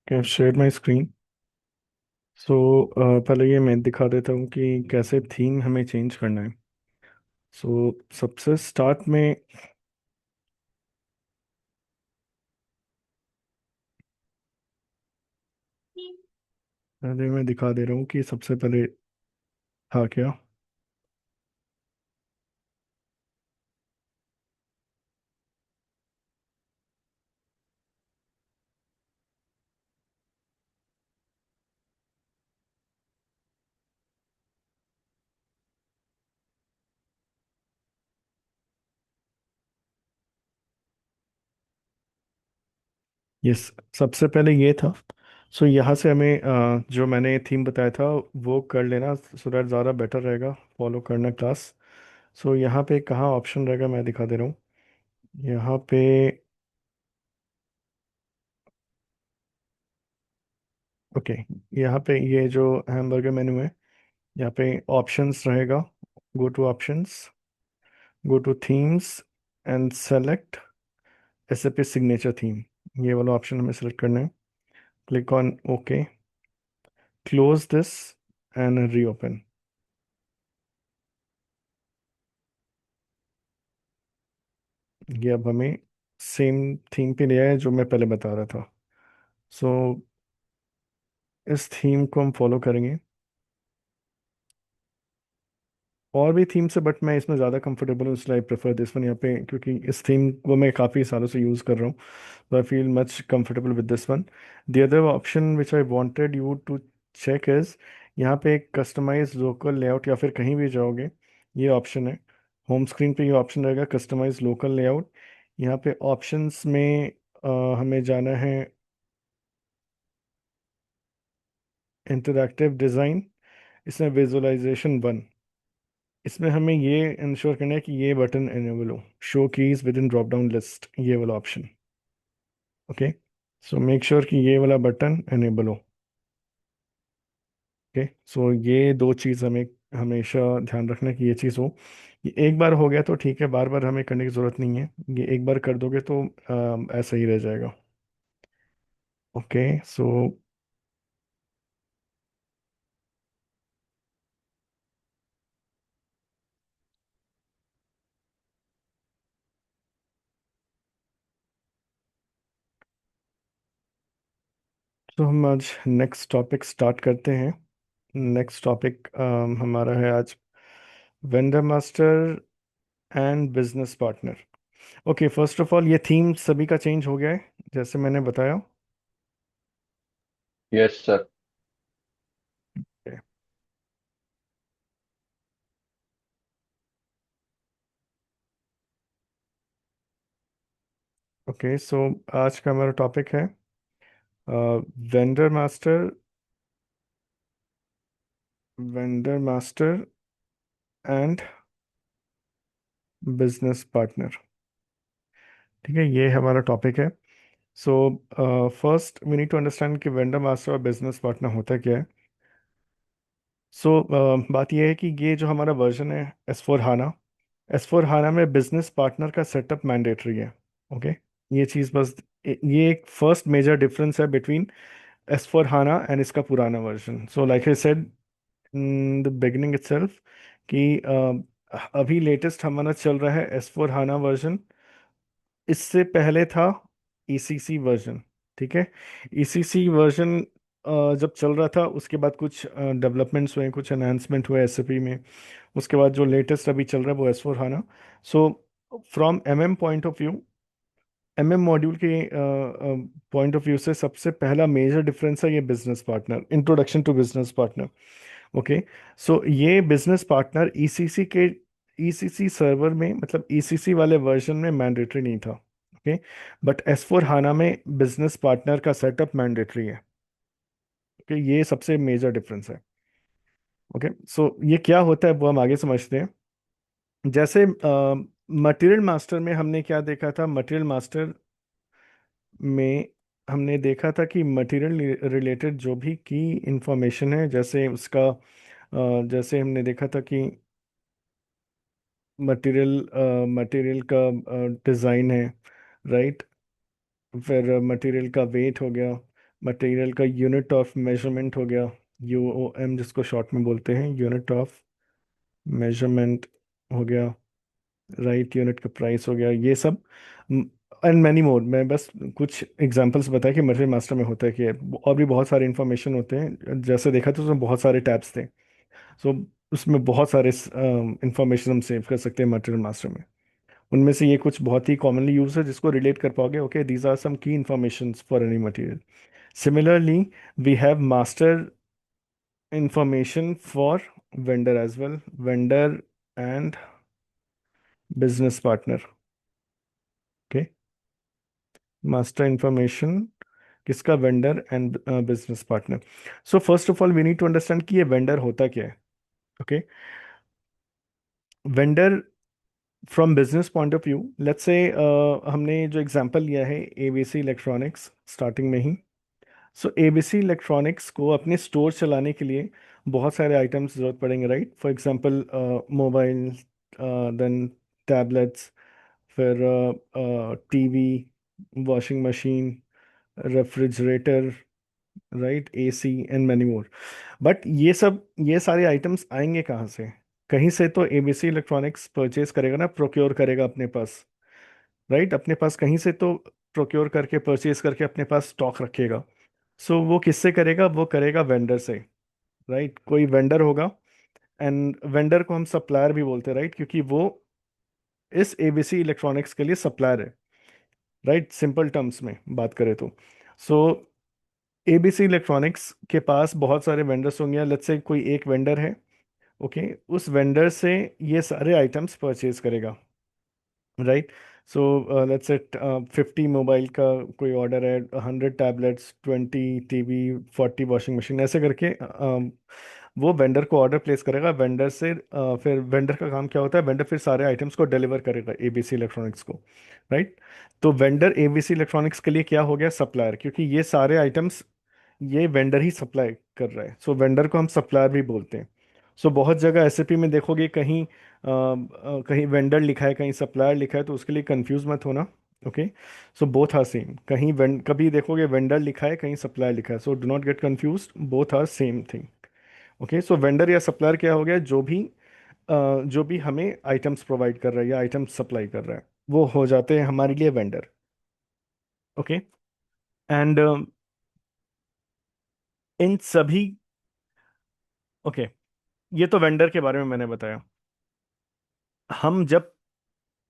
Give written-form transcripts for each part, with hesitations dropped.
Can share my screen. So पहले ये मैं दिखा देता हूँ कि कैसे थीम हमें चेंज करना है। सबसे स्टार्ट में पहले मैं दिखा दे रहा हूँ कि सबसे पहले था क्या। यस, सबसे पहले ये था। यहाँ से हमें जो मैंने थीम बताया था वो कर लेना, सो दैट ज़्यादा बेटर रहेगा फॉलो करना क्लास। यहाँ पे कहाँ ऑप्शन रहेगा मैं दिखा दे रहा हूँ। यहाँ पे ओके, यहाँ पे ये जो हैमबर्गर मेनू है, यहाँ पे ऑप्शंस रहेगा। Go to options, go to themes and select SAP signature theme. ये वाला ऑप्शन हमें सेलेक्ट करना है। Click on okay, close this and reopen. ये अब हमें सेम थीम पे ले आया जो मैं पहले बता रहा था। सो इस थीम को हम फॉलो करेंगे। और भी थीम से, बट मैं इसमें ज़्यादा कंफर्टेबल हूँ, इसलिए आई प्रेफर दिस वन यहाँ पे, क्योंकि इस थीम को मैं काफ़ी सालों से यूज़ कर रहा हूँ। So I feel much comfortable with this one. The other option which I wanted you to check is यहाँ पे कस्टमाइज लोकल लेआउट, या फिर कहीं भी जाओगे ये ऑप्शन है। होम स्क्रीन पे ये ऑप्शन रहेगा कस्टमाइज लोकल लेआउट। यहाँ पे ऑप्शंस में हमें जाना है इंटरैक्टिव डिज़ाइन, इसमें विजुअलाइजेशन वन। इसमें हमें ये इंश्योर करना है कि ये बटन एनेबल हो, show keys with in drop down list, ये वाला option. Okay, so make sure कि ये वाला बटन एनेबल हो। ओके, ये दो चीज़ हमें हमेशा ध्यान रखना है कि ये चीज़ हो। ये एक बार हो गया तो ठीक है, बार बार हमें करने की ज़रूरत नहीं है। ये एक बार कर दोगे तो ऐसा ही रह जाएगा। ओके, हम आज नेक्स्ट टॉपिक स्टार्ट करते हैं। नेक्स्ट टॉपिक हमारा है आज vendor master and business partner. Okay, first of all ये थीम सभी का चेंज हो गया है जैसे मैंने बताया। Yes sir. ओके, आज का हमारा टॉपिक है vendor master, vendor master and business partner. ठीक है, ये हमारा टॉपिक है। So first we need to understand कि वेंडर मास्टर और बिजनेस पार्टनर होता क्या है। बात ये है कि ये जो हमारा वर्जन है S/4HANA, S/4HANA में बिजनेस पार्टनर का सेटअप मैंडेटरी है। ओके, ये चीज़ बस, ये एक फर्स्ट मेजर डिफरेंस है बिटवीन S/4HANA एंड इसका पुराना version. Like I said in the beginning itself कि अभी लेटेस्ट हमारा चल रहा है S/4HANA वर्जन। इससे पहले था ECC वर्जन। ठीक है, ECC वर्जन जब चल रहा था उसके बाद कुछ डेवलपमेंट्स हुए, कुछ एनहांसमेंट हुए एसएपी में। उसके बाद जो लेटेस्ट अभी चल रहा है वो S/4HANA। So from MM point of view, MM module के पॉइंट ऑफ व्यू से सबसे पहला मेजर डिफरेंस है ये business partner, introduction to business partner. Okay, ये बिजनेस पार्टनर ईसीसी के, ईसीसी सर्वर में, मतलब ईसीसी वाले वर्जन में मैंडेटरी नहीं था। ओके, बट S/4HANA में बिजनेस पार्टनर का सेटअप मैंडेटरी है। ओके, ये सबसे मेजर डिफरेंस है। ओके, ये क्या होता है वो हम आगे समझते हैं। जैसे मटेरियल मास्टर में हमने क्या देखा था, मटेरियल मास्टर में हमने देखा था कि मटेरियल रिलेटेड जो भी की इंफॉर्मेशन है, जैसे उसका जैसे हमने देखा था कि मटेरियल मटेरियल का डिज़ाइन है, राइट। फिर मटेरियल का वेट हो गया, मटेरियल का यूनिट ऑफ मेजरमेंट हो गया, यूओएम जिसको शॉर्ट में बोलते हैं, यूनिट ऑफ मेजरमेंट हो गया, राइट, यूनिट का प्राइस हो गया, ये सब एंड मैनी मोर। मैं बस कुछ एग्जांपल्स बताया कि मटेरियल मास्टर में होता है कि और भी बहुत सारे इंफॉर्मेशन होते हैं। जैसे देखा तो उसमें बहुत सारे टैब्स थे, सो उसमें बहुत सारे इंफॉर्मेशन हम सेव कर सकते हैं मटेरियल मास्टर में। उनमें से ये कुछ बहुत ही कॉमनली यूज है जिसको रिलेट कर पाओगे। Okay, these are some key information for any material. Similarly we have master information for vendor as well, vendor and business partner. Okay, master information किसका? Vendor and business partner. So first of all we need to understand कि ये vendor होता क्या है। Okay, vendor from business point of view, let's say हमने जो example लिया है एबीसी इलेक्ट्रॉनिक्स स्टार्टिंग में ही। सो एबीसी इलेक्ट्रॉनिक्स को अपने स्टोर चलाने के लिए बहुत सारे आइटम्स जरूरत पड़ेंगे, right? For example mobile, then tablets, फिर TV, washing machine, refrigerator, right, AC and many more. But ये सारे आइटम्स आएंगे कहाँ से? कहीं से तो एबीसी इलेक्ट्रॉनिक्स परचेज करेगा ना, प्रोक्योर करेगा अपने पास, राइट? अपने पास कहीं से तो प्रोक्योर करके, परचेज करके अपने पास स्टॉक रखेगा। सो वो किससे करेगा? वो करेगा वेंडर से, राइट? कोई वेंडर होगा, एंड वेंडर को हम सप्लायर भी बोलते हैं, राइट? क्योंकि वो इस एबीसी इलेक्ट्रॉनिक्स के लिए सप्लायर है, राइट? सिंपल टर्म्स में बात करें तो। सो एबीसी इलेक्ट्रॉनिक्स के पास बहुत सारे वेंडर्स होंगे, लेट्स से कोई एक वेंडर है। ओके, उस वेंडर से ये सारे आइटम्स परचेज करेगा, right? So let's say 50 mobile का कोई ऑर्डर है, 100 टैबलेट्स, 20 टीवी, 40 वॉशिंग मशीन, ऐसे करके वो वेंडर को ऑर्डर प्लेस करेगा। वेंडर से फिर वेंडर का काम क्या होता है? वेंडर फिर सारे आइटम्स को डिलीवर करेगा एबीसी इलेक्ट्रॉनिक्स को, राइट? तो वेंडर एबीसी इलेक्ट्रॉनिक्स के लिए क्या हो गया? सप्लायर, क्योंकि ये सारे आइटम्स ये वेंडर ही सप्लाई कर रहा है, सो वेंडर को हम सप्लायर भी बोलते हैं। सो बहुत जगह एसएपी में देखोगे कहीं कहीं वेंडर लिखा है, कहीं सप्लायर लिखा है, तो उसके लिए कंफ्यूज मत होना। Okay, so both are same. कहीं कभी देखोगे वेंडर लिखा है, कहीं सप्लायर लिखा है, so do not get confuse, both are same thing. Okay, so vendor या सप्लायर क्या हो गया? जो भी हमें आइटम्स प्रोवाइड कर रहा है या आइटम्स सप्लाई कर रहा है, वो हो जाते हैं हमारे लिए वेंडर। ओके, एंड इन सभी, ओके, ये तो वेंडर के बारे में मैंने बताया। हम जब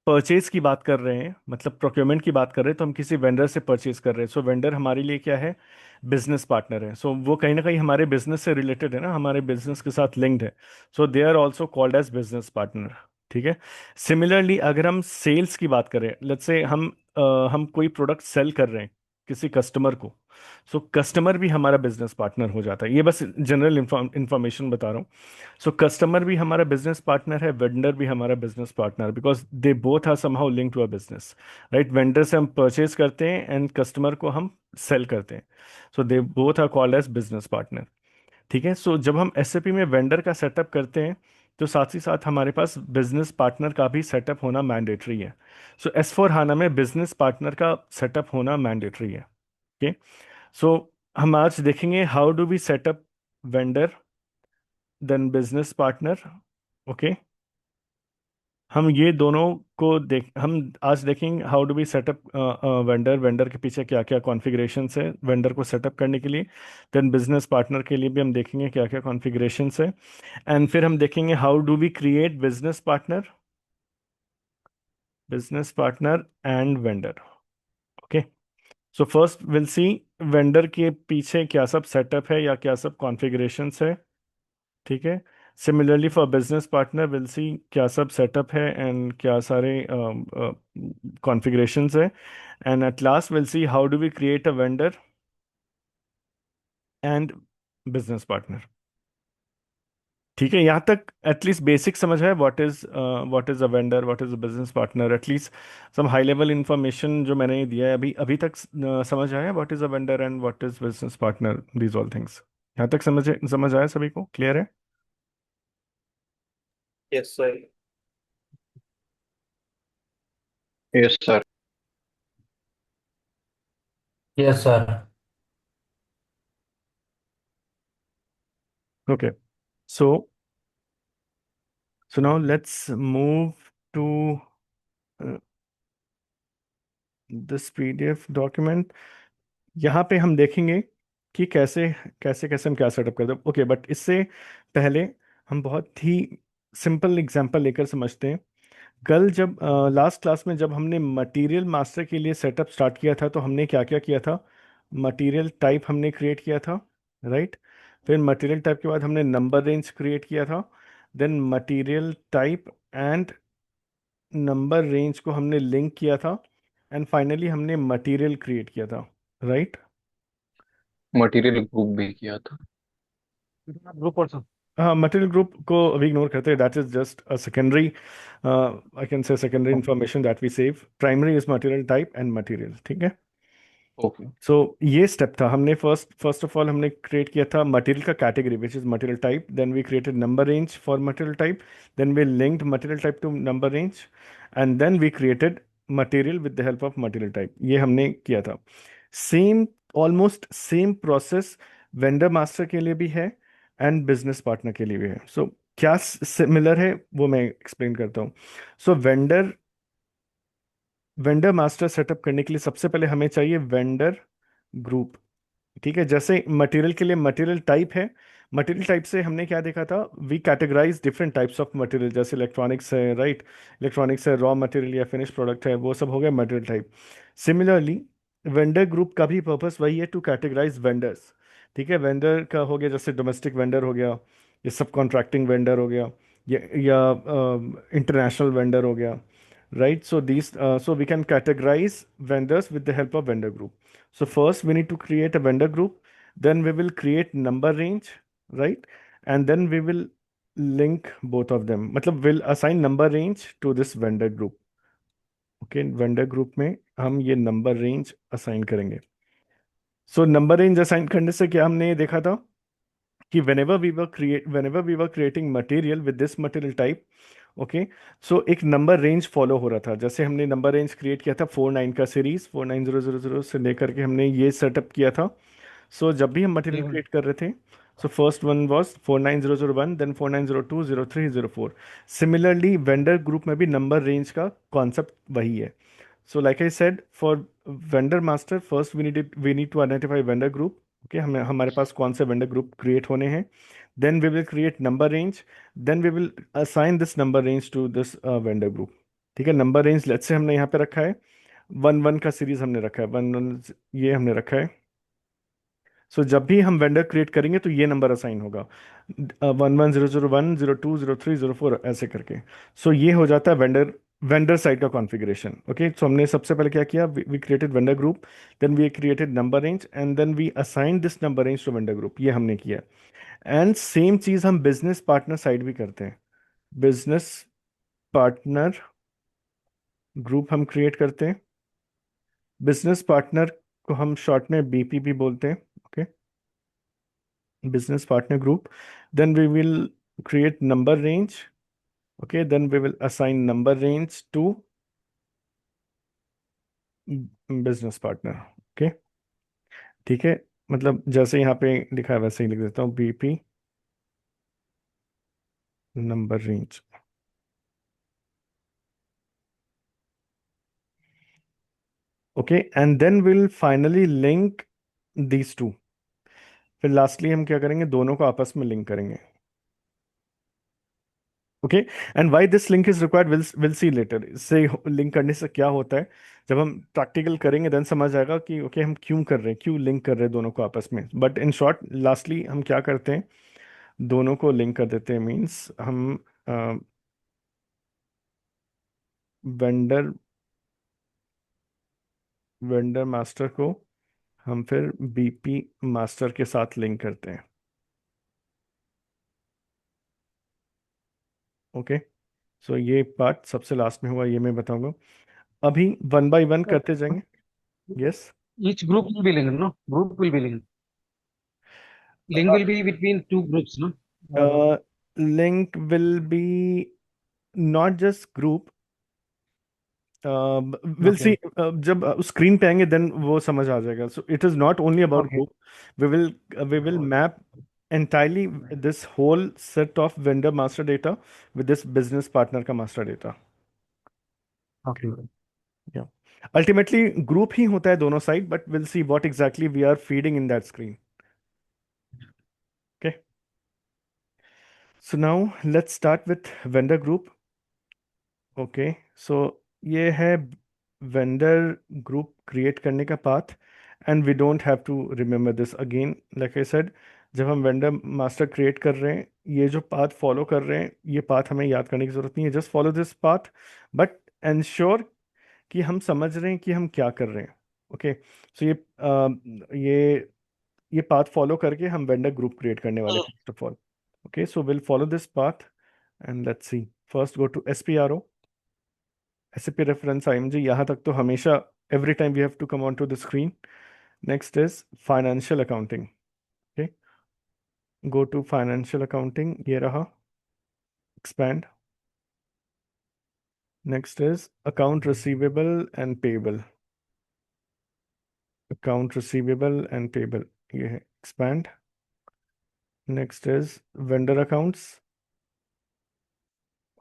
परचेज की बात कर रहे हैं, मतलब प्रोक्योरमेंट की बात कर रहे हैं, तो हम किसी वेंडर से परचेज कर रहे हैं। सो वेंडर हमारे लिए क्या है? बिजनेस पार्टनर है। सो वो कहीं ना कहीं हमारे बिजनेस से रिलेटेड है ना, हमारे बिजनेस के साथ लिंक्ड है। So they are also called as business partner. ठीक है। सिमिलरली अगर हम सेल्स की बात करें, लेट्स से हम कोई प्रोडक्ट सेल कर रहे हैं किसी कस्टमर को, सो कस्टमर भी हमारा बिजनेस पार्टनर हो जाता है। ये बस जनरल इंफॉर्मेशन बता रहा हूँ। सो कस्टमर भी हमारा बिजनेस पार्टनर है, वेंडर भी हमारा business partner, because they both are somehow link to a business, right? Vendor से हम परचेज करते हैं एंड कस्टमर को हम सेल करते हैं, so they both are called as business partner. ठीक है। सो जब हम एसएपी में वेंडर का सेटअप करते हैं, तो साथ ही साथ हमारे पास बिजनेस पार्टनर का भी सेटअप होना मैंडेटरी है। सो एस फोर हाना में बिजनेस पार्टनर का सेटअप होना मैंडेटरी है। ओके, सो हम आज देखेंगे how do we setup vendor then business partner. Okay, हम ये दोनों को हम आज देखेंगे how do we setup vendor, vendor के पीछे क्या क्या कॉन्फ़िगरेशंस है वेंडर को सेटअप करने के लिए। देन बिजनेस पार्टनर के लिए भी हम देखेंगे क्या क्या कॉन्फ़िगरेशंस है। एंड फिर हम देखेंगे how do we create business partner, business partner and vendor. Okay, so first will see vendor के पीछे क्या सब सेटअप है या क्या सब कॉन्फ़िगरेशंस है। ठीक है। Similarly for business partner will see क्या सब सेटअप है एंड क्या सारे कॉन्फ़िगरेशंस है। And at last will see how do we create a vendor and business partner. ठीक है, यहाँ तक एटलीस्ट बेसिक समझ है, what is a vendor, what is a business partner, at least some high level information जो मैंने दिया है अभी अभी तक समझ आया what is a vendor and what is business partner, these all things. यहाँ तक समझ आया सभी को? क्लियर है? Yes sir. Yes sir. Yes sir. Okay. So now let's move to this PDF document. यहाँ पे हम देखेंगे कि कैसे कैसे कैसे हम क्या सेटअप करते हैं। ओके, बट इससे पहले हम बहुत ही सिंपल एग्जांपल लेकर समझते हैं। कल जब लास्ट क्लास में जब हमने मटेरियल मास्टर के लिए सेटअप स्टार्ट किया था, तो हमने क्या क्या किया था? मटेरियल टाइप हमने क्रिएट किया था, राइट? फिर मटेरियल टाइप के बाद हमने नंबर रेंज क्रिएट किया था। Then material type and number range को हमने लिंक किया था। एंड फाइनली हमने मटेरियल क्रिएट किया था, राइट? मटेरियल ग्रुप भी किया था। ग्रुप और हाँ, मटेरियल ग्रुप को अभी इग्नोर करते हैं, that is just a secondary, I can say secondary information that we save. Primary is material type and material, ठीक है? ओके। सो ये स्टेप था। हमने फर्स्ट ऑफ ऑल हमने क्रिएट किया था मटेरियल का category which is material type. Then we created number range for material type. Then we linked material type to number range. And then we created material with the help of material type. ये हमने किया था। Same, almost same process vendor master के लिए भी है and business partner के लिए भी है। सो क्या सिमिलर है वो मैं एक्सप्लेन करता हूँ। सो वेंडर वेंडर मास्टर सेटअप करने के लिए सबसे पहले हमें चाहिए वेंडर ग्रुप। ठीक है, जैसे मटेरियल के लिए मटेरियल टाइप है। मटेरियल टाइप से हमने क्या देखा था? We categorize different types of material, जैसे इलेक्ट्रॉनिक्स है, राइट? इलेक्ट्रॉनिक्स है, रॉ मटेरियल या फिनिश प्रोडक्ट है, वो सब हो गया material type. Similarly vendor group का भी पर्पस वही है, टू कैटेगराइज वेंडर्स। ठीक है, वेंडर का हो गया जैसे डोमेस्टिक वेंडर हो गया, या सब कॉन्ट्रैक्टिंग वेंडर हो गया, या इंटरनेशनल वेंडर हो गया, right? So these so we can categorize vendors with the help of vendor group. So first we need to create a vendor group, then we will create number range, right? And then we will link both of them, मतलब we'll assign number range to this vendor group. Okay, vendor group में हम ये number range assign करेंगे। So number range assign करने से क्या हमने ये देखा था कि whenever we were creating material with this material type, okay, so एक नंबर रेंज फॉलो हो रहा था। जैसे हमने नंबर रेंज क्रिएट किया था 49 का सीरीज, 49000 से लेकर के हमने ये सेटअप किया था। सो जब भी हम मटेरियल हम्म। क्रिएट कर रहे थे, so first one was 49001, then 4902, 03, 04। Similarly vendor group में भी नंबर रेंज का कॉन्सेप्ट वही है। So like I said, for vendor master, first we need to identify vendor group. Okay, हमें हमारे पास कौन से vendor group create होने हैं। Then we will create number range. Then we will assign this number range to this vendor group. ठीक है, number range let's say हमने यहाँ पे रखा है 11 का सीरीज हमने रखा है, 11 ये हमने रखा है। सो जब भी हम वेंडर क्रिएट करेंगे तो ये नंबर असाइन होगा, 110001, 02, 03, 04 ऐसे करके। सो ये हो जाता है वेंडर वेंडर साइड का कॉन्फ़िगरेशन। ओके, सो हमने सबसे पहले क्या किया? We created vendor group, then we created number range, and then we assign this number range to vendor group. ये हमने किया। एंड सेम चीज़ हम बिजनेस पार्टनर साइड भी करते हैं। बिजनेस पार्टनर ग्रुप हम क्रिएट करते हैं। बिजनेस पार्टनर को हम शॉर्ट में बीपी भी बोलते हैं। Okay, business partner group. Then we will create number range. Okay, then we will assign number range to business partner. Okay, ठीक है, मतलब जैसे यहाँ पे लिखा है वैसे ही लिख देता हूँ, BP number range. Okay, and then will finally link these two. फिर लास्टली हम क्या करेंगे? दोनों को आपस में लिंक करेंगे। Okay, and why this link is required will see later. इससे लिंक करने से क्या होता है, जब हम प्रैक्टिकल करेंगे देन समझ आएगा कि ओके हम क्यों कर रहे हैं, क्यों लिंक कर रहे हैं दोनों को आपस में। बट इन शॉर्ट लास्टली हम क्या करते हैं? दोनों को लिंक कर देते हैं, मीन्स हम वेंडर वेंडर मास्टर को हम फिर बीपी मास्टर के साथ लिंक करते हैं। ओके, सो ये पार्ट सबसे लास्ट में हुआ, ये मैं बताऊंगा। अभी वन बाय वन करते जाएंगे। Yes, Each group will be linked, no? Group will be linked. Link will be between two groups, no? Or link will be not just group, will see. okay, जब screen पे आएंगे then वो समझ आ जाएगा। So it is not only about okay, group. We will okay, map entirely this whole set of vendor master data with this business partner का master data. Okay. Yeah. Ultimately, group ही होता है दोनों side, but we'll see what exactly we are feeding in that screen. Okay. So now let's start with vendor group. Okay. So ये है vendor group create करने का path, and we don't have to remember this again. Like I said, जब हम vendor master create कर रहे हैं, ये जो path follow कर रहे हैं, ये path हमें याद करने की जरूरत नहीं है. Just follow this path, but ensure कि हम समझ रहे हैं कि हम क्या कर रहे हैं. ओके. सो ये पाथ फॉलो करके हम वेंडर ग्रुप क्रिएट करने वाले first of all. Okay. So will follow this path and let's see. First go to SPRO, SAP reference IMG. यहाँ तक तो हमेशा every time we have to come on to the screen. Next is financial accounting. Okay. Go to financial accounting. ये रहा. Expand. Next is account receivable and payable. Account receivable and payable. ये है. Expand. Next is vendor accounts.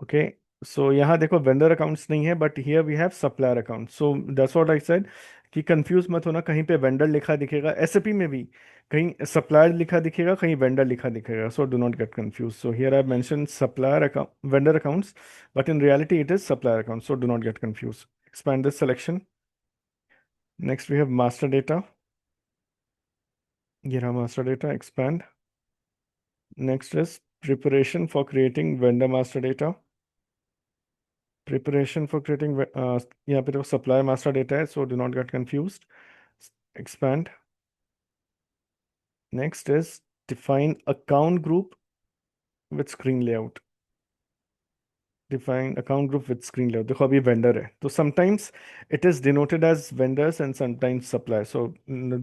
Okay. So यहाँ देखो vendor accounts नहीं है, but here we have supplier account. So that's what I said कि confuse मत होना. कहीं पे वेंडर लिखा दिखेगा, एसएपी में भी कहीं सप्लायर लिखा दिखेगा, कहीं वेंडर लिखा दिखेगा. So do not get confuse. So here I mention supplier account, vendor accounts, but in reality it is supplier account. So do not get confuse. Expand this selection. Next we have master data. ये रहा master data. Expand. Next is preparation for creating vendor master data. Preparation for creating यहाँ पे देखो supply master data है, so do not get confused. Expand. Next is define account group with screen layout. Define account group with screen layout. देखो अभी vendor है, तो sometimes it is denoted as vendors and sometimes suppliers, so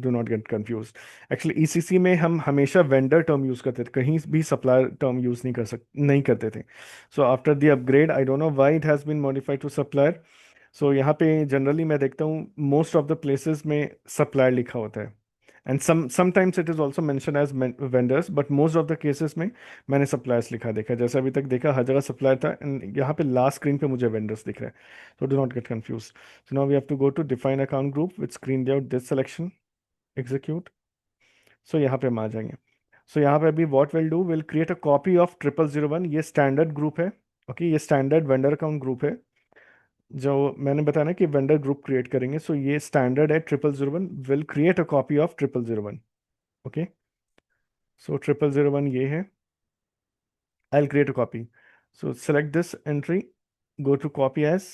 do not get confused. Actually ECC में हम हमेशा vendor term use करते थे, कहीं भी supplier term use नहीं करते थे. So after the upgrade, I don't know why it has been modified to supplier. So यहाँ पे जनरली मैं देखता हूँ मोस्ट ऑफ द प्लेसेस में सप्लायर लिखा होता है, and sometimes it is also mention as vendors, but most of the cases में मैंने सप्लायर्स लिखा देखा है. जैसे अभी तक देखा हर जगह सप्लायर था, एंड यहाँ पे लास्ट स्क्रीन पे मुझे वेंडर्स दिख रहा है. So do not get confuse. So now we have to go to define account group with screen layout this selection. Execute. So यहाँ पे हम आ जाएंगे. सो यहाँ पे अभी what will do, will create a copy of 0001. ये standard group है. ओके. ये स्टैंडर्ड वेंडर अकाउंट ग्रुप है जो मैंने बताया ना कि वेंडर ग्रुप क्रिएट करेंगे. सो ये स्टैंडर्ड है 0001. Will create a copy of 0001. Okay. So 0001 ये है. I'll create a copy. So select this entry, go to copy as,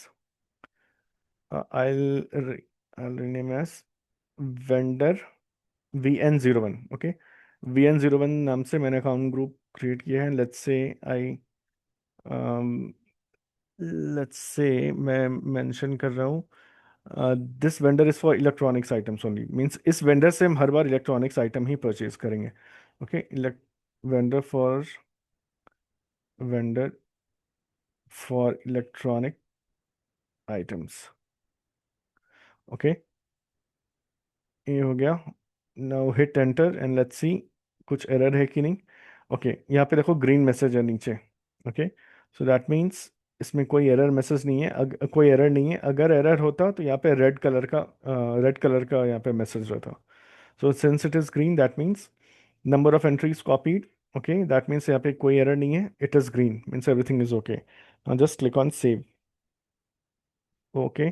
uh, I'll re- I'll rename as vendor VN01. Okay. VN01 नाम से मैंने account group create किया है. Let's say मैं mention कर रहा हूँ this vendor is for electronics items only. Means इस वेंडर से हम हर बार इलेक्ट्रॉनिक्स आइटम ही परचेज करेंगे. Okay. Vendor vendor for electronic items. Okay. ये हो गया. Now hit enter and let's सी कुछ एरर है कि नहीं. ओके. यहाँ पे देखो ग्रीन मैसेज है नीचे. ओके. सो दैट मीन्स इसमें कोई एरर मैसेज नहीं है. कोई एरर नहीं है. अगर एरर होता तो यहाँ पे रेड कलर का यहाँ पे मैसेज रहता. So since it is green that means number of entries copied. Okay. That means यहाँ पे कोई एरर नहीं है. It is green means everything is okay. Just click on save. Okay.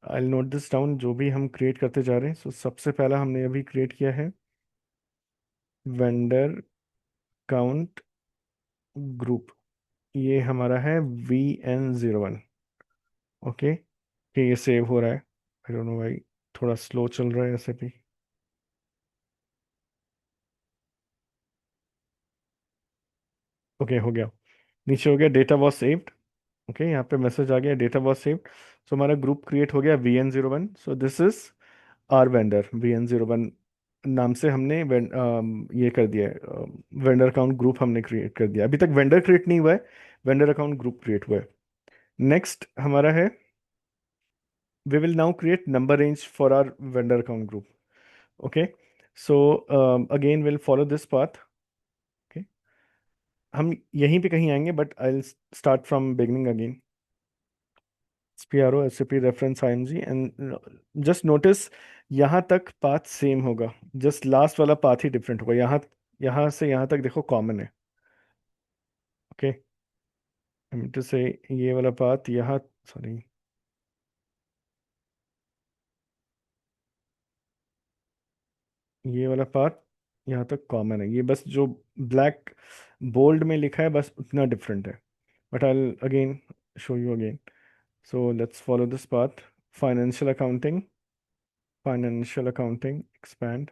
I note this down जो भी हम create करते जा रहे हैं. सो सबसे पहला हमने अभी क्रिएट किया है वेंडर काउंट ग्रुप. ये हमारा है VN01. ओके. ये सेव हो रहा है. आई डोंट नो भाई, थोड़ा स्लो चल रहा है ऐसे भी. ओके. हो गया. नीचे हो गया डेटा वॉज सेव्ड. ओके. यहाँ पे मैसेज आ गया डेटा वॉज सेव्ड. सो हमारा ग्रुप क्रिएट हो गया VN01. So this is our vendor VN01 नाम से हमने ये कर दिया है. वेंडर अकाउंट ग्रुप हमने क्रिएट कर दिया. अभी तक वेंडर क्रिएट नहीं हुआ है, वेंडर अकाउंट ग्रुप क्रिएट हुआ है. नेक्स्ट हमारा है we will now create number range for our vendor account group. Okay. So again we'll follow this path. हम यहीं पे कहीं आएंगे, but I start from beginning again. SPRO, SCP reference IMG, and just notice यहाँ तक path same होगा, just last वाला path ही different होगा। यहाँ यहाँ से यहाँ तक देखो कॉमन है। ओके, टू से ये वाला पाथ यहाँ, सॉरी, ये वाला पाथ यहाँ तक कॉमन है। ये बस जो ब्लैक बोल्ड में लिखा है बस उतना डिफरेंट है, but I again show you again. So let's follow this path. Financial accounting, financial accounting, expand.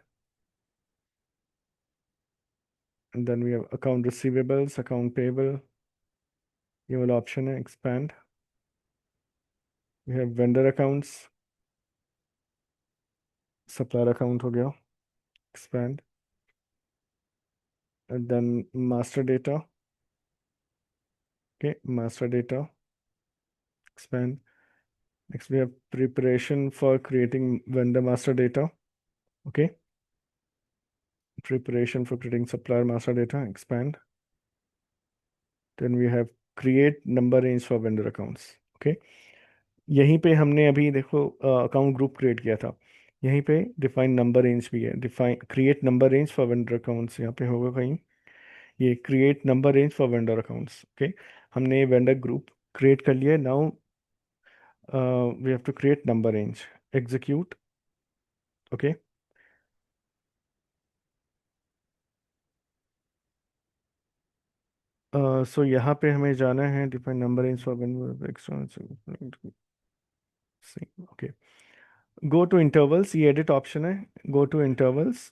And then we have account receivables, account payable. ये वाला ऑप्शन है, expand. We have vendor accounts, supplier account हो गया, expand. And then master data, okay, master data, expand. Next we have preparation for creating vendor master data, okay. Preparation for creating supplier master data, expand. Then we have create number range for vendor accounts, okay. यहीं पे हमने अभी देखो account group create किया था, यहीं पे define number range भी है, define create number range for vendor accounts यहाँ पे होगा कहीं, ये create number range for vendor accounts, okay. हमने वेंडर ग्रुप क्रिएट कर लिया, now we have to create number range, execute, okay. So यहाँ पे हमें जाना है, define number range for vendor external, okay. Go to intervals, ये एडिट ऑप्शन है, go to intervals,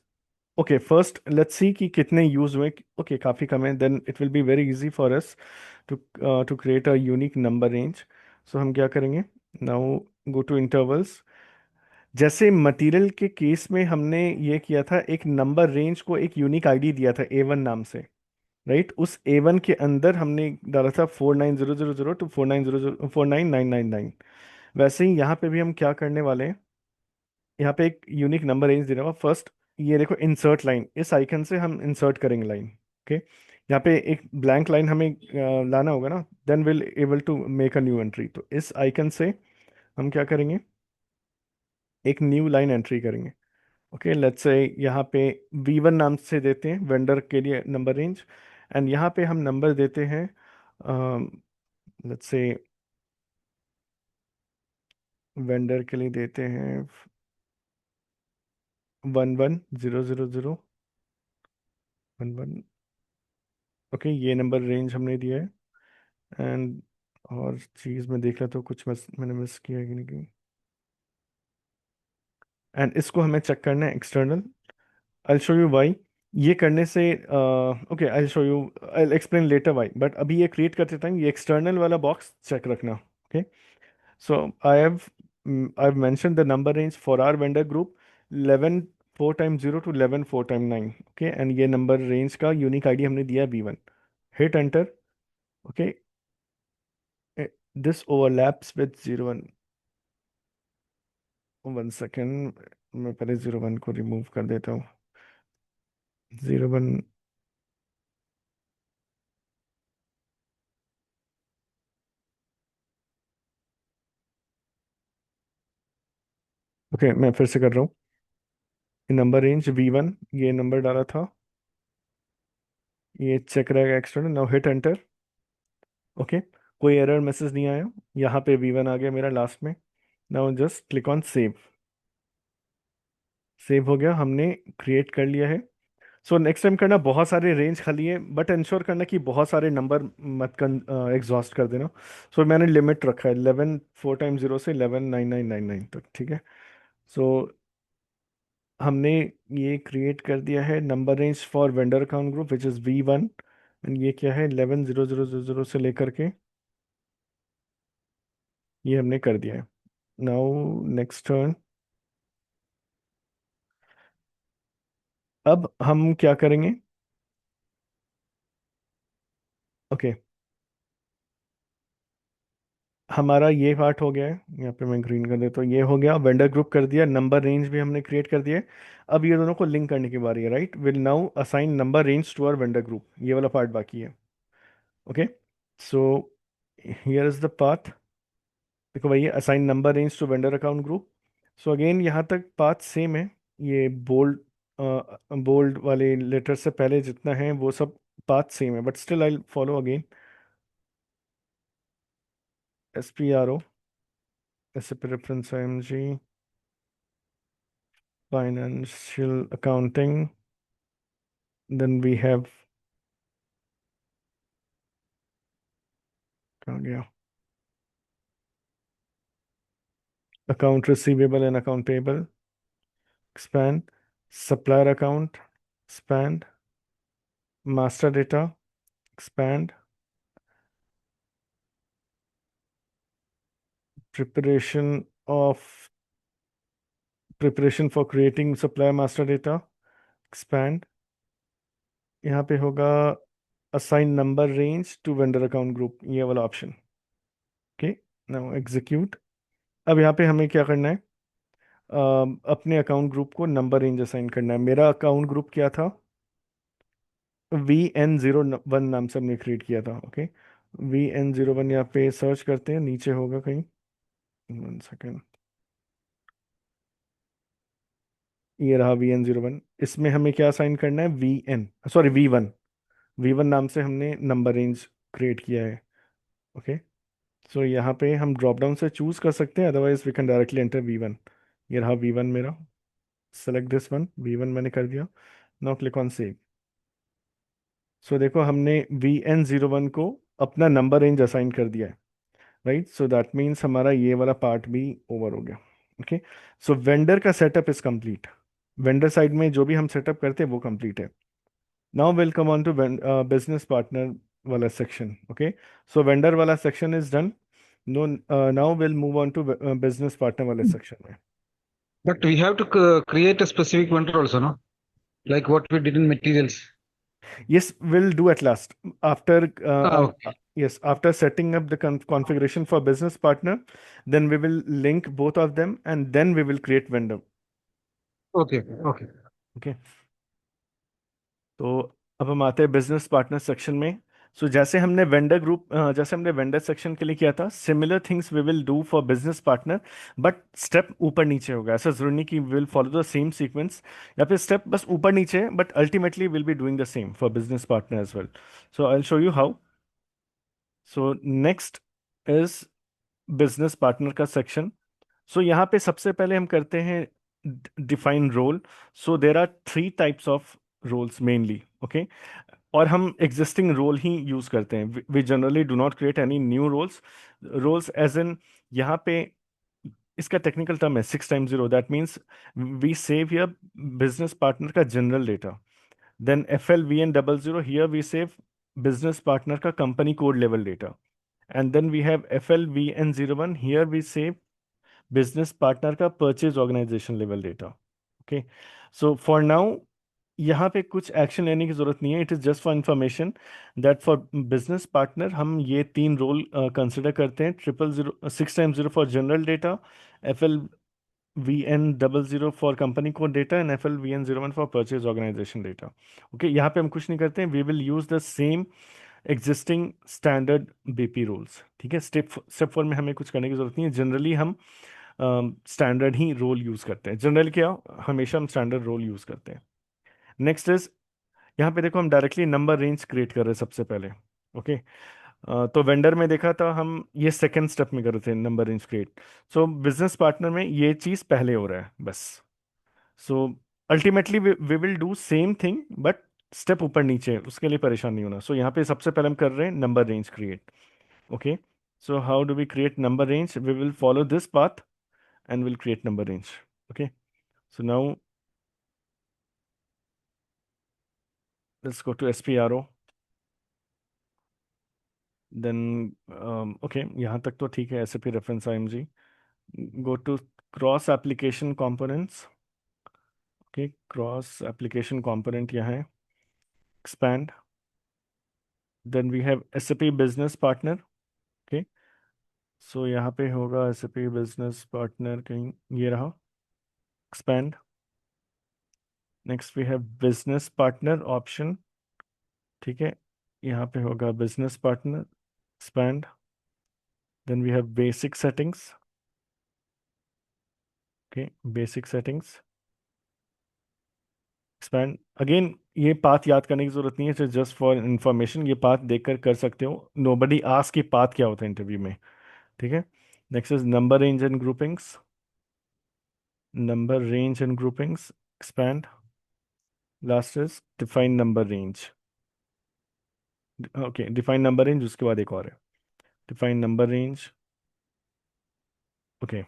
okay. First let's see कि कितने यूज हुए, ओके काफ़ी कम है, then it will be very easy for us to to create a unique number range. So हम क्या करेंगे, नाउ गो टू इंटरवल्स। जैसे मटेरियल के केस में हमने ये किया था, एक नंबर रेंज को एक यूनिक आईडी दिया था A1 नाम से, राइट। उस A1 के अंदर हमने डाला था 49000 टू 49000 49999। वैसे ही यहाँ पे भी हम क्या करने वाले हैं, यहाँ पे एक यूनिक नंबर रेंज दे रहा हूँ फर्स्ट। ये देखो इंसर्ट लाइन, इस आइकन से हम इंसर्ट करेंगे लाइन, ओके। यहाँ पे एक ब्लैंक लाइन हमें लाना होगा ना, then will able to make a new entry. तो इस आइकन से हम क्या करेंगे, एक न्यू लाइन एंट्री करेंगे, ओके। लेट्स से यहाँ पे V1 नाम से देते हैं वेंडर के लिए नंबर रेंज, एंड यहाँ पे हम नंबर देते हैं, लेट्स से वेंडर के लिए देते हैं 11000 11, ओके। ये नंबर रेंज हमने दिया है, एंड और चीज़ में देख लेता हूँ कुछ मैंने मिस किया है कि नहीं, एंड इसको हमें चेक करना है external. I show you why. ये करने से okay, I show you, I explain later why, but अभी ये क्रिएट करते टाइम ये एक्सटर्नल वाला बॉक्स चेक रखना, okay. So I have mention the number range for our vendor group 11 4 time 0 to 11 4 time 9, okay. And ये number range का unique ID हमने दिया है B1, hit enter, okay. This overlaps with 01, 1 second, मैं पहले 01 को remove कर देता हूँ, 01, ओके। मैं फिर से कर रहा हूँ, नंबर रेंज V1, ये नंबर डाला था, ये चेक रहेगा external, now hit enter, okay. कोई एरर मैसेज नहीं आया, यहाँ पे V1 आ गया मेरा लास्ट में। Now just click on save, save हो गया, हमने क्रिएट कर लिया है। सो नेक्स्ट टाइम करना, बहुत सारे रेंज खाली है, बट इंश्योर करना कि बहुत सारे नंबर मत एग्जॉस्ट कर देना। सो मैंने लिमिट रखा है 11 4 टाइम 0 से 11 9999 तक, ठीक है। सो हमने ये क्रिएट कर दिया है number range for vendor account group which is V1, and ये क्या है 11 0000 से लेकर के, ये हमने कर दिया है। नाउ नेक्स्ट टर्न, अब हम क्या करेंगे, ओके। हमारा ये पार्ट हो गया है, यहाँ पे मैं ग्रीन कर देता हूँ, ये हो गया, वेंडर ग्रुप कर दिया, नंबर रेंज भी हमने क्रिएट कर दिया है। अब ये दोनों को लिंक करने की बारी है, right. Will now assign number range to our vendor group, ये वाला पार्ट बाकी है। Okay, so here is the path. देखो भाई, assign number range to vendor account group. So again यहाँ तक पाथ सेम है। ये बोल्ड बोल्ड वाले लेटर से पहले जितना है वो सब पाथ सेम है, but still I follow again. SPRO, SAP reference IMG, financial accounting, then we have, कहाँ गया, account receivable and account payable, expand, supplier account, expand, master data, expand, preparation of preparation for creating supplier master data, expand। यहाँ पे होगा assign number range to vendor account group, ये वाला option. Okay, now execute. अब यहाँ पे हमें क्या करना है, अपने अकाउंट ग्रुप को नंबर रेंज असाइन करना है। मेरा अकाउंट ग्रुप क्या था, VN01 नाम से हमने क्रिएट किया था। ओके, VN01 यहाँ पे सर्च करते हैं, नीचे होगा कहीं। 1 सेकेंड, ये रहा VN01। इसमें हमें क्या असाइन करना है, V1 नाम से हमने नंबर रेंज क्रिएट किया है। ओके, सो यहाँ पे हम ड्रॉप डाउन से चूज कर सकते हैं, otherwise we can directly enter V1। ये रहा V1 मेरा। सेलेक्ट दिस वन, V1 मैंने कर दिया। Now click on save. So देखो, हमने VN01 को अपना नंबर रेंज असाइन कर दिया है, राइट। सो दैट मीन्स हमारा ये वाला पार्ट भी ओवर हो गया। ओके, सो वेंडर का setup is complete. Vendor side में जो भी हम सेटअप करते हैं वो कंप्लीट है। Now will come on to business partner वाला सेक्शन। ओके, सो वेंडर वाला section is done. No, now will move on to business partner वाले सेक्शन में। But we have to create a specific vendor also, no? Like what we did in materials. Yes, we'll do at last. After Okay. yes, after setting up the configuration for business partner, then we will link both of them and then we will create vendor. Okay. Okay. Okay. तो अब हम आते हैं business partner section में। सो जैसे हमने vendor group, जैसे हमने वेंडर सेक्शन के लिए किया था, similar things we will do for business partner, but step ऊपर नीचे होगा। ऐसा जरूरी नहीं कि will follow the same sequence, या फिर स्टेप बस ऊपर नीचे, but ultimately will be doing the same for business partner as well. So I will show you how. So next is business partner का सेक्शन। सो यहाँ पे सबसे पहले हम करते हैं define role. So there are 3 types of roles मेनली। Okay, और हम एग्जिस्टिंग रोल ही यूज करते हैं। We generally do not create any new roles. Roles as in, यहाँ पे इसका टेक्निकल टर्म है 6 times 0। That means we save here business partner का general data. Then FLVN00, here we save business partner का company code level data. And then we have FLVN01, here we save business partner का purchase organisation level data. Okay, so for now यहाँ पे कुछ action लेने की जरूरत नहीं है। It is just for information that for business partner हम ये 3 रोल कंसिडर करते हैं। 6 times 0 for general data, FLVN00 for company code data, and FLVN01 for purchase organization data. Okay, यहाँ पे हम कुछ नहीं करते हैं, we will use the same existing standard BP rules. ठीक है, स्टेप 4 में हमें कुछ करने की जरूरत नहीं है। जनरली हम स्टैंडर्ड ही रोल यूज करते हैं। जनरल क्या, हमेशा हम स्टैंडर्ड रोल यूज करते हैं। नेक्स्ट इज, यहाँ पे देखो हम डायरेक्टली नंबर रेंज क्रिएट कर रहे हैं सबसे पहले। ओके, तो वेंडर में देखा था हम, ये सेकंड स्टेप में कर रहे थे number range create. So business partner में ये चीज पहले हो रहा है बस। So ultimately we will do same thing, but step ऊपर नीचे है, उसके लिए परेशान नहीं होना। सो यहाँ पे सबसे पहले हम कर रहे हैं number range create. Okay, so how do we create number range, we will follow this path and we'll create number range. Okay, so now let's go to SPRO. Then okay, यहाँ तक तो ठीक है। SAP reference IMG, go to cross application components। okay, cross application component यहाँ है, expand। then we have SAP business partner। okay, so यहाँ पे होगा SAP business partner, कहीं ये रहा, expand। next we have business partner option। ठीक है, यहाँ पे होगा business partner, expand, then we have basic settings. Okay, basic settings, expand again. ये पाथ याद करने की जरूरत नहीं है, जस्ट फॉर इंफॉर्मेशन, ये पाथ देखकर कर सकते हो। नोबडी आस्क कि पाथ क्या होता है इंटरव्यू में, ठीक है। Next is number range and groupings, number range and groupings, expand. Last is define number range. Okay, define number range, उसके बाद एक और है define number range. Okay,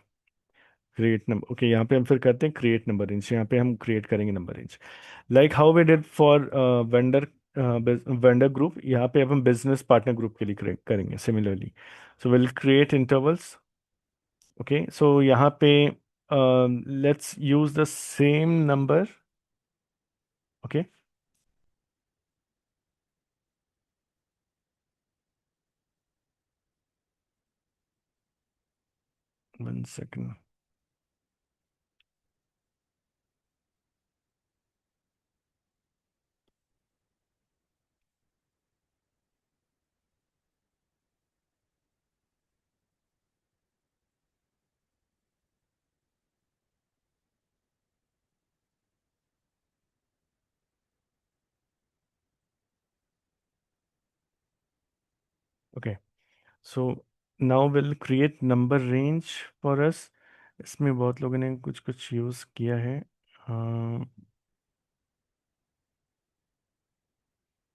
create number. Okay, यहाँ पे हम फिर करते हैं क्रिएट नंबर रेंज। यहाँ पे हम क्रिएट करेंगे number range, like how we did for vendor vendor group. यहाँ पे अब हम बिजनेस पार्टनर ग्रुप के लिए करेंगे similarly. So will create intervals. Okay, so यहाँ पे let's use the same number. Okay, 1 second। Okay, so now will create number range for us. इसमें बहुत लोगों ने कुछ कुछ यूज़ किया है। अ,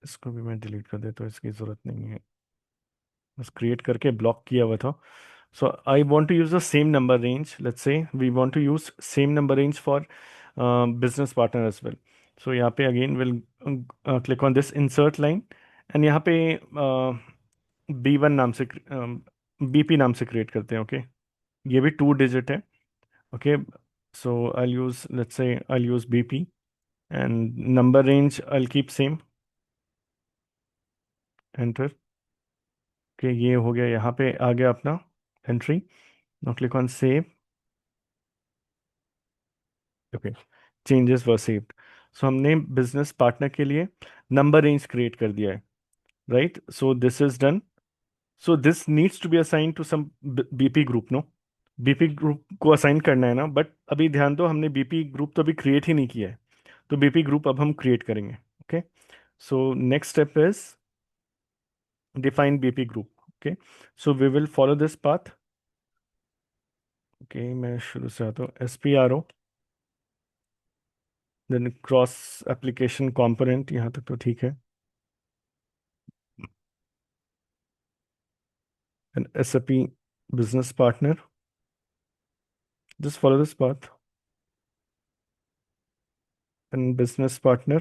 इसको भी मैं डिलीट कर देता हूँ, इसकी ज़रूरत नहीं है, बस क्रिएट करके ब्लॉक किया हुआ था। So I want to use the same number range. Let's say we want to use same number range for business partner as well. So यहाँ पे again will click on this insert line, and यहाँ पे B1 नाम से, BP नाम से create करते हैं। ओके, ये भी 2 डिजिट है। Okay, so I use, let's say I use BP, and number range I keep same, enter. Okay, ये हो गया, यहाँ पे आ गया अपना एंट्री। Now click on save. Okay, changes were saved. So हमने बिजनेस पार्टनर के लिए नंबर रेंज क्रिएट कर दिया है, right. So this is done. So this needs to be assign to some BP group, no. BP group को असाइन करना है ना, बट अभी ध्यान दो, हमने BP ग्रुप तो अभी क्रिएट ही नहीं किया है, तो BP ग्रुप अब हम क्रिएट करेंगे। Okay, so next step is define BP group. Okay, so we will follow this path. Okay, मैं शुरू से आता हूँ, SPRO, then cross application component, यहाँ तक तो ठीक है, and SAP business partner. Just follow this path. And business partner,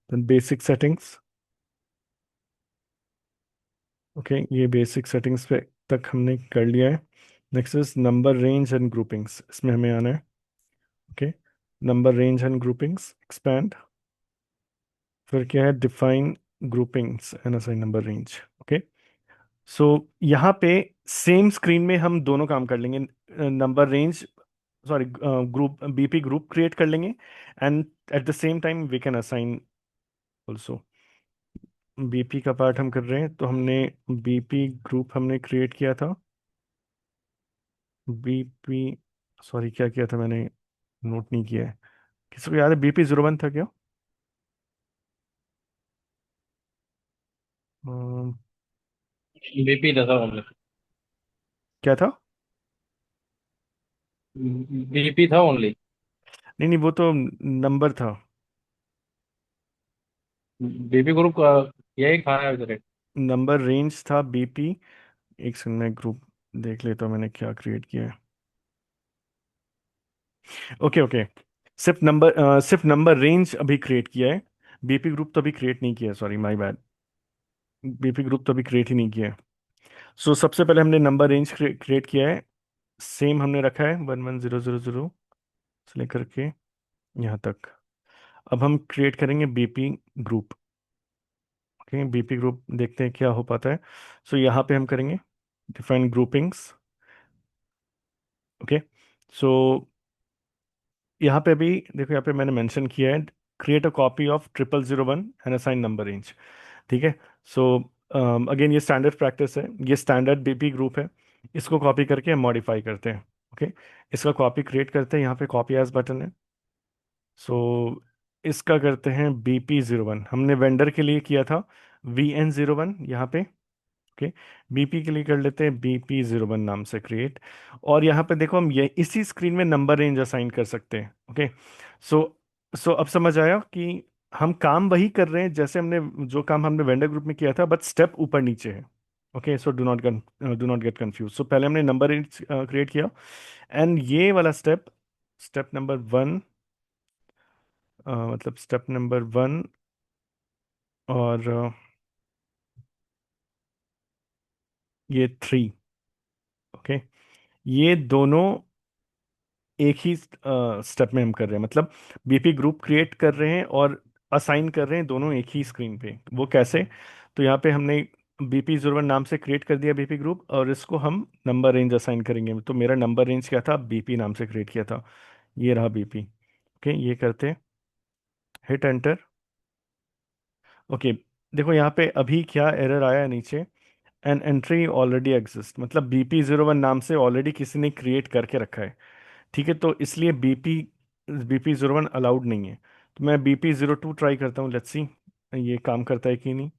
then basic settings. Okay, ये बेसिक सेटिंग्स पे तक हमने कर लिया है। Next is number range and groupings, इसमें हमें आना है। Okay, number range and groupings, expand. फिर क्या है, define groupings and assign number range. Okay, so यहाँ पे सेम स्क्रीन में हम दोनों काम कर लेंगे। Number range, sorry, group BP group create कर लेंगे, and at the same time we can assign also. BP का पार्ट हम कर रहे हैं, तो हमने BP ग्रुप हमने क्रिएट किया था। BP, सॉरी, क्या किया था मैंने, नोट नहीं किया है। किसी को याद है BP01 था क्या? अम, BP था ओनली, क्या था? BP था ओनली। नहीं नहीं, वो तो नंबर था। BP ग्रुप का यही कहा है इधर। नंबर रेंज था BP। एक सेकंड में ग्रुप देख लेता हूँ मैंने क्या क्रिएट किया है। ओके ओके, सिर्फ नंबर रेंज अभी क्रिएट किया है। BP ग्रुप तो अभी क्रिएट नहीं किया, sorry my bad. BP group तो अभी क्रिएट ही नहीं किया है। सो सबसे पहले हमने नंबर रेंज क्रिएट किया है, सेम हमने रखा है 11000 से लेकर के यहाँ तक। अब हम क्रिएट करेंगे BP group. Okay, BP group देखते हैं क्या हो पाता है। सो यहाँ पे हम करेंगे डिफाइन ग्रुपिंग्स। ओके, सो यहाँ पे अभी देखो, यहाँ पे मैंने मेंशन किया है create a copy of 0001 and assign number range. ठीक है. सो अगेन ये स्टैंडर्ड प्रैक्टिस है, ये स्टैंडर्ड बीपी ग्रुप है. इसको कॉपी करके हम मॉडिफाई करते हैं. ओके. इसका कॉपी क्रिएट करते हैं, यहाँ पे कॉपी एज बटन है. सो इसका करते हैं BP01. हमने वेंडर के लिए किया था VN01 यहाँ पे. ओके. बीपी के लिए कर लेते हैं BP01 नाम से क्रिएट. और यहाँ पे देखो हम ये इसी स्क्रीन में नंबर रेंज असाइन कर सकते हैं. ओके. सो सो अब समझ आया कि हम काम वही कर रहे हैं जैसे हमने जो काम हमने वेंडर ग्रुप में किया था, बट स्टेप ऊपर नीचे है. Okay. So do not get confuse. So पहले हमने नंबर रेंज क्रिएट किया, एंड ये वाला स्टेप, स्टेप नंबर 1, मतलब स्टेप नंबर 1 और ये 3. ओके. ये दोनों एक ही स्टेप में हम कर रहे हैं, मतलब बीपी ग्रुप क्रिएट कर रहे हैं और असाइन कर रहे हैं दोनों एक ही स्क्रीन पे. वो कैसे? तो यहाँ पे हमने BP01 नाम से क्रिएट कर दिया बीपी ग्रुप, और इसको हम नंबर रेंज असाइन करेंगे. तो मेरा नंबर रेंज क्या था? बीपी नाम से क्रिएट किया था. ये रहा बीपी. ओके. ये करते हैं, हिट एंटर. ओके. देखो यहाँ पे अभी क्या एरर आया है नीचे, एन एंट्री ऑलरेडी एग्जिस्ट, मतलब BP01 नाम से ऑलरेडी किसी ने क्रिएट करके रखा है. ठीक है. तो इसलिए BP01 अलाउड नहीं है. तो मैं BP02 ट्राई करता हूँ. लेट्स सी ये काम करता है कि नहीं.